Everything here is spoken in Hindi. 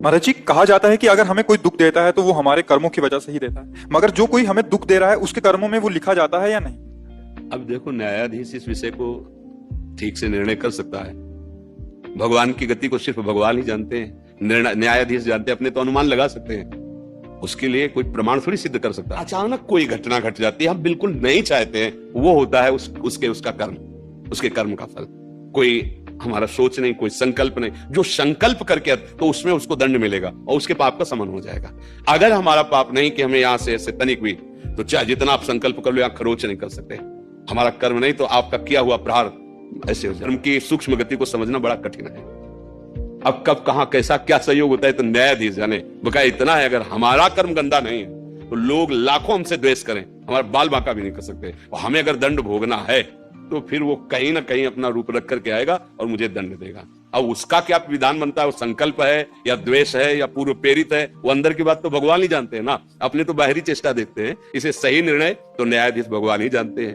महाराज जी, कहा जाता है कि अगर हमें कोई दुख देता है तो वो हमारे कर्मों की वजह से ही देता है, मगर जो कोई हमें दुख दे रहा है उसके कर्मों में वो लिखा जाता है या नहीं? अब देखो, न्यायाधीश इस विषय को ठीक से निर्णय कर सकता है। भगवान की गति को सिर्फ भगवान ही जानते हैं, न्यायाधीश जानते हैं, अपने तो अनुमान लगा सकते हैं। उसके लिए कोई प्रमाण थोड़ी सिद्ध कर सकता है। अचानक कोई घटना घट जाती है, हम बिल्कुल नहीं चाहते हैं, वो होता है उसका कर्म, उसके कर्म का फल। कोई हमारा सोच नहीं, कोई संकल्प नहीं, जो संकल्प करके तो उसमें उसको दंड मिलेगा और उसके पाप का समन हो जाएगा। अगर हमारा पाप नहीं कि हमें यहां से ऐसे तनिक हुई, तो चाहे जितना आप संकल्प कर लो, यहां खरोच नहीं कर सकते। हमारा कर्म नहीं तो आपका किया हुआ प्रहार ऐसे हो जाए। कर्म की सूक्ष्म गति को समझना बड़ा कठिन है। अब कब कहां कैसा क्या सहयोग होता है तो न्यायाधीश जाने। बकाया इतना है, अगर हमारा कर्म गंदा नहीं है तो लोग लाखों हमसे द्वेष करें, हमारा बाल बांका भी नहीं कर सकते। और हमें अगर दंड भोगना है तो फिर वो कहीं ना कहीं अपना रूप रख करके आएगा और मुझे दंड देगा। अब उसका क्या विधान बनता है, वो संकल्प है या द्वेष है या पूर्व प्रेरित है, वो अंदर की बात तो भगवान ही जानते हैं ना। अपने तो बाहरी चेष्टा देखते हैं। इसे सही निर्णय तो न्यायाधीश भगवान ही जानते हैं।